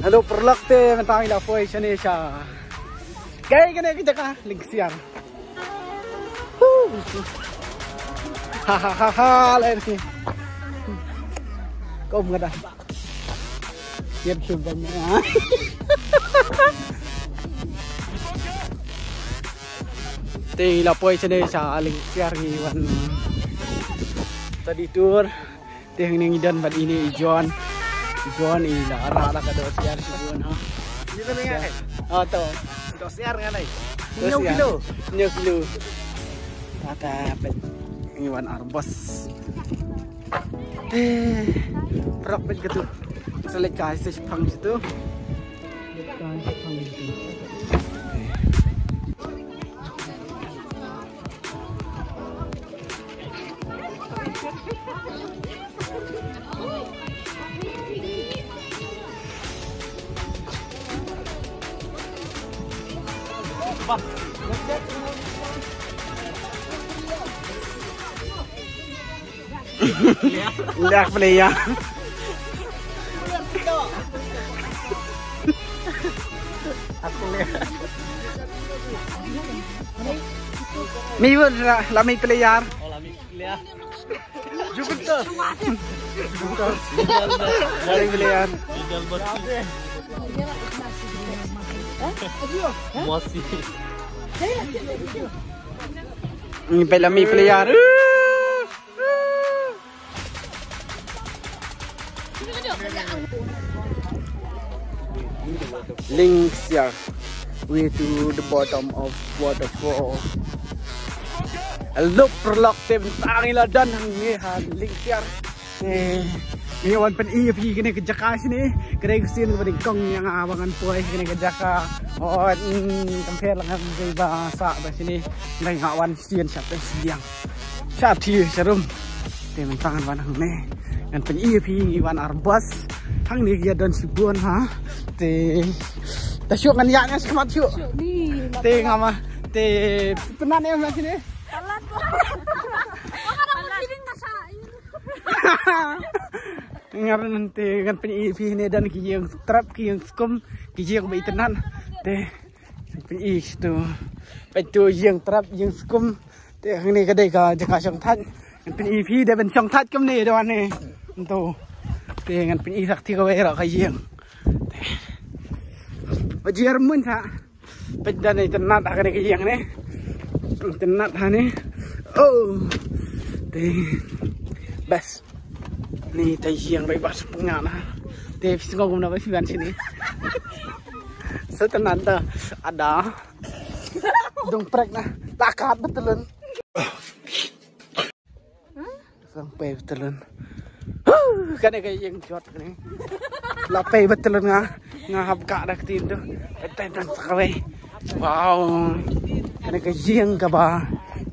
Halo perlakte mentang ila foi sini sya. Gay kena kita ka lingsiar. Hahaha lain ni. Kau mengadah. Siap banyak. Te ila foi sini sya lingsiar hiwan. Tadi tur teh ni dan bad ini ijon. Ijon ila arah ka do siar sibuan ha. Dito na nga Oh to. do siar nga nay. Kilo. Tata pet iwan arbos. Perak pet gitu. Selek KHASI pang situ. KHASI pang situ. Lihat pelaya. Aku lihat. Mi pun lami pelaya. Oh lami lihat. Jupiter. Lami pelaya. Idal betul. Masih. Ini pelami pelaya. Links here way to the bottom of waterfall. Look perlakte tangila dan hangihan links here. Ngayon pan EP kini ke KHASI ni kena gusin kepada kong yang abangan puai kini ke Jaka. Oh compare lang ang bahasa ba sini ngai ngawan sian siapa siang. Siap ti serum. Te mentangan wan hang ne. Kan pan EP wan arbas hang ni dia dan sibuan ha. Te tasyuk kan yaknya semat syuk. Te ngama te penan ya macam ni. Talat. Makana piling nasa. Ngaran nanti kan PIP ni dan kiyang trap kiyang skum kiyang bai tenan te PI tu tu yang trap yang skum te hang ni kadai ka jaka song that kan PIP dah ben song that kam ni dah ni tu te kan PI sak ti ka wei ra kiyang te bajiar mun tha pedan ni tenan tak kena kiyang ni tenan ha ni oh te bas ni tayiang bebas pengana. Tapi sengkau guna basi ban sini. Setenan dah ada dong prek na takat betulan. Sampai betulan. Kan kayak yang jot ni. Lapai betulan ngahap kak dah ketin tu. Tetan sekali. Wow. Kan kayak yang kaba.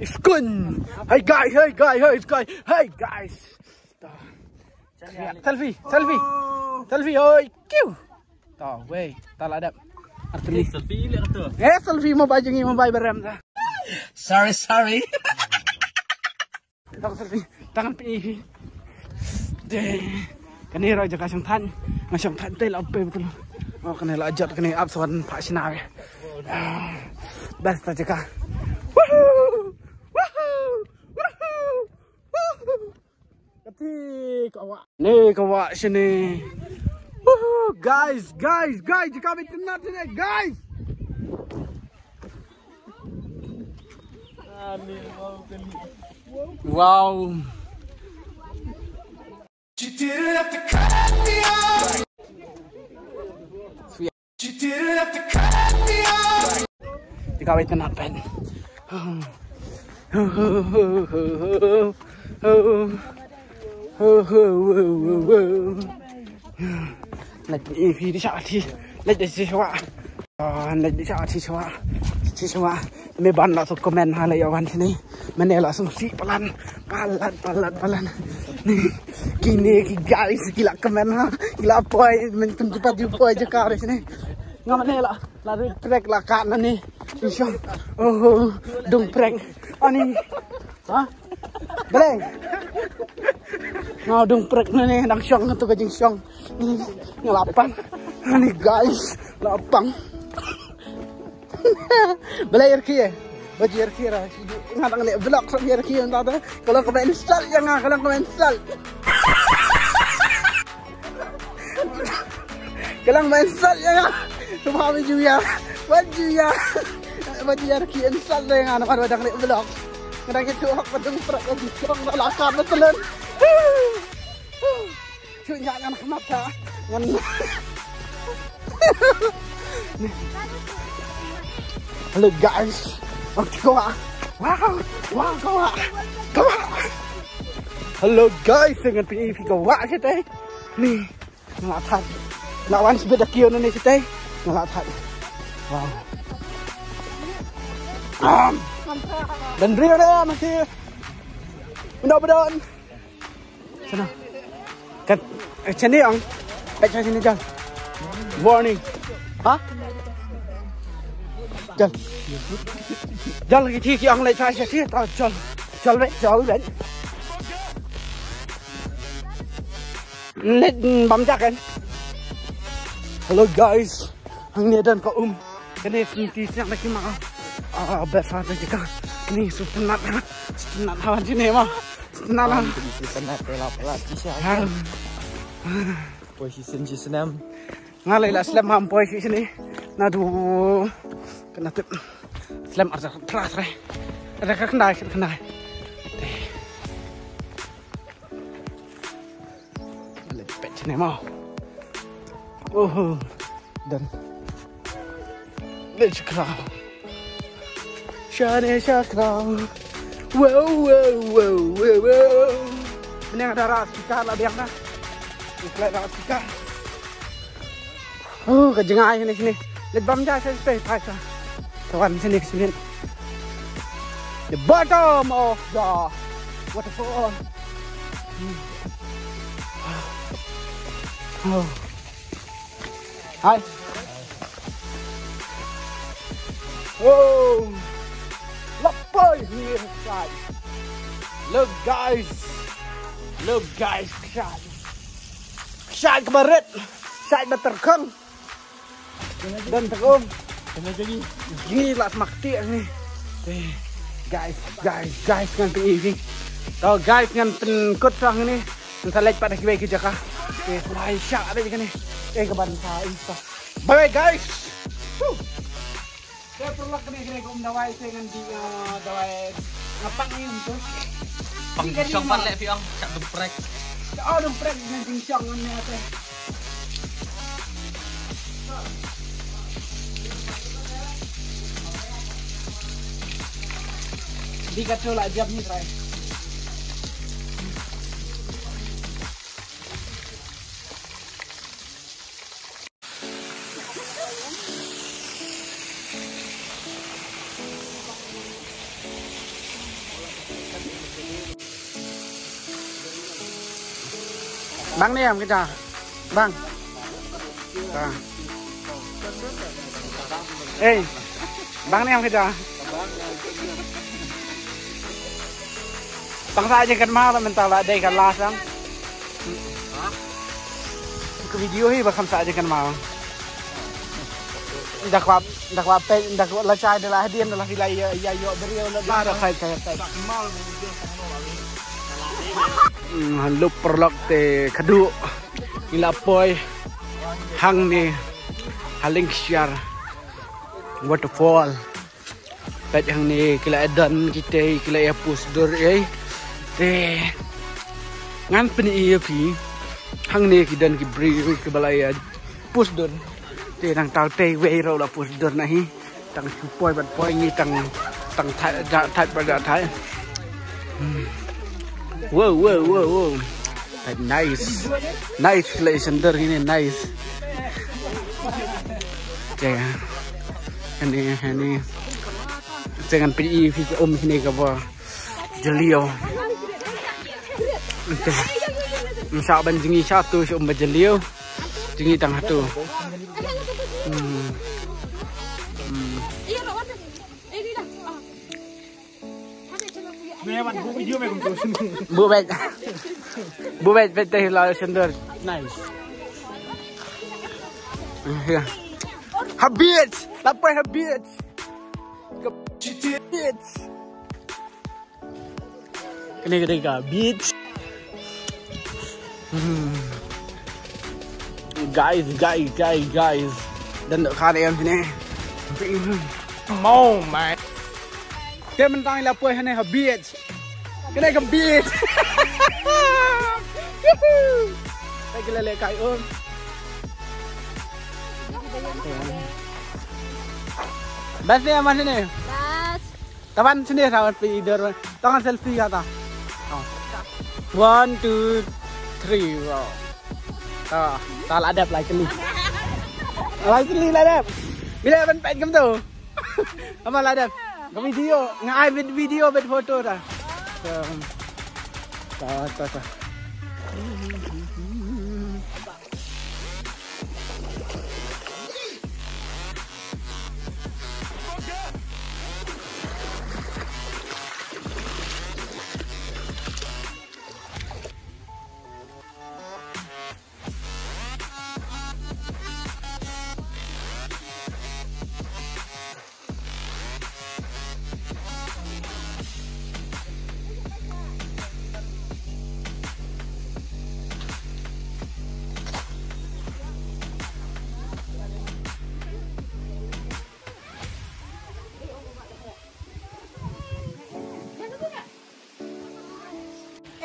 Iskun. Hey guys. Selfie, oi, kiu. Tahu, weh, tak ada. Artinya Selfie lihat tu. Selfie mau baju ni mau bayar berem dah. Sorry. Tak selfie, tangan pi. Deh, kini raja kasang tan tel apa betul. Oh, kena lajat kena absorb Pak Sinawe. Best aja kah. Ni kawak sini. Guys, jika kita nak sini, guys. Wow. You didn't have to cut me off. You didn't have to cut me off. Jika kita nak pen. Lagi EP di saat ini, lagi siapa? Lagi saat siapa? Meban langsung komen hal yang sini, mana langsung si pelan. Nih, kini guys, gila komen ha, gila apa? Mencepat jumpa aja kau di sini. Ngamane lah, lari trek lah kanan ni. Syong. Oh, dong prank. Ani. Ha? Beleng. Ngau dong prank na ni nang Syong tu kajing Syong. Ni lapang. Ani guys, lapang. Beleng RK. Bagi RK lah. Ngadang lek vlog sama RK entah tu. Kalau kau install jangan, kalau kau install. Kalau main sal ya, semua baju ya, baju install deh yang anak ada yang vlog. Kadang itu aku pedung perak lagi, orang lakar betulan. Cunya yang mata, yang. Hello guys, kau wow. Hello guys, dengan PEV kau kita ni ngelatan. Lawan sepeda kio ni kita ngelatan. Wow. Dan Rio dah masih benar-benar. Sana. Kan sini ang. Baca sini jal. Warning. Ha? Jal. Jal lagi thi ang lại sai thi tao jal đấy. Lên bấm chắc kan. Hello guys, hang ni dan kau kene sinti siang lagi mau. Besar saja kan. Ni sunat hawan sini mah. Sunat. Sunat pelap cisan. Posisi senam. Ngalai lah slam ham posisi sini. Nadu kena tip slam ada teras re. Ada kendai. Lepet sini mau. Oh, dan let's go. Shane Shakra. Wow. Ini ada raspika lah biang dah. Ini raspika. Oh, kejengai sini. Lihat bam jah saya stay paisa. Kawan sini. The bottom of the waterfall. Oh. Hi. Oh, lapar here guys. Look guys, Syad kebaret, Syad berterkang dan terung. Gila semakti ni. Guys dengan PEV. Tahu guys dengan penkut sang ni. Mensalaj pada kibai kerja kah? Mulai syak ada ni. Kebantai Insta. Bye guys. Saya perlu kena kau mendawai saya dengan di dawai ngapang ni untuk. Pangsyong pan lek piang sak dumprek. Oh dumprek dengan pingsyong ni ate. Di kacau lah jam ni try. Bang ni am kita. Bang. Bang ni am kita. Bangsa aja kan mau mental ada ikan lasang. Ke video ni bakam saja kan mau. Dak wap dak la chai adalah hadiah adalah wilayah ya yo beriau lebih dak kai. Haluk perlok te kadu ilapoi hang ni haling syar waterfall pet hang ni kila edan kita kila ya pusdur te ngan peni pi hang ni kidan ki bri ke balaya pusdur te nang tau te we ro la pusdur nahi tang supoi bat poi ni tang thai pada thai. Wow. Nice place under ini nice. Ini jangan pergi sini ke bawah jelio. Misal banjingi satu jelio, jingi tengah tu. Mewan bu video me kumtus. Bu bet. Bu bet teh la sender. Nice. Ya. Habit. Lapar habit. Habit. Kena kena beach. Guys. Dan khá em thế này. Mau mày. Cái mình tăng là quay này là beach. Cái này là beach. Đây cái lele cái ôm. Bas ni aman sini. Bas. Tapan sini rawat pider. Tangan selfie kata. 1 2 3 wow. Ta là đẹp lại cái ly. Lại cái ly lại đẹp. Bây giờ vẫn bẹn cầm tù. Mà lại đẹp. Có video, ngay video bên photo ra. Ta.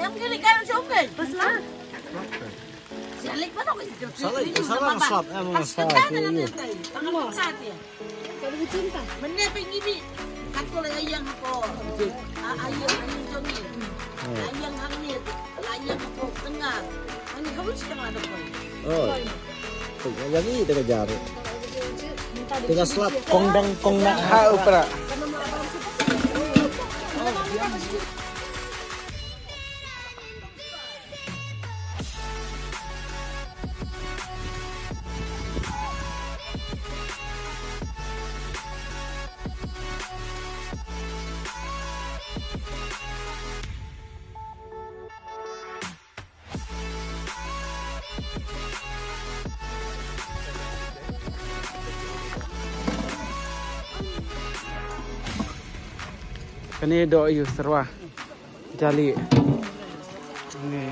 Em cái này cao xuống kì. Bớt lá. Sẽ lịch bắt đầu cái kiểu. Salah slap emang Pasti kan nanti. Tangan saat ya. Kalau dicinta. Mana pengen ini? Kantor ayang ko. Ayang jongi. Ayang hangit. Ayang ko tengah. Ini kamu sedang ada ko. Oh. Jadi kita kejar. Kita slap kong nak Ha upra. Kani do yu serwa jali ini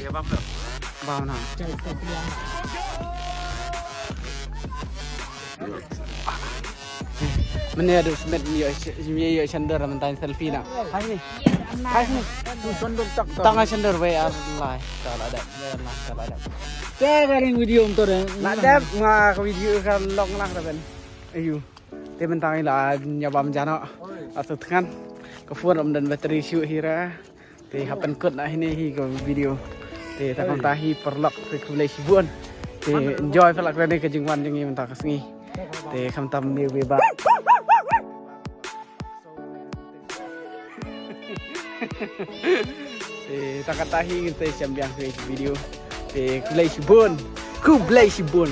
ya bam na Mene ada semet yo cender mentain selfie nak. Hai ni. Tangan cender we Allah. Kalau ada. Saya garing video untuk nak dap ngah video kan long lah kan. Ayu. Dia mentangi lah nyabam jana atau tekan kefur dan bateri shoot hira. Dia happen kod nak ini hi ke video. Dia takkan tahi perlak ke kulai sibuan. Dia enjoy perlak ni ke jengwan jengi mentang kesengi. Dia kam tam dia bebas. Dia takkan tahi kita sambiang ke video. Kulay Sibon. Kublay Sibon.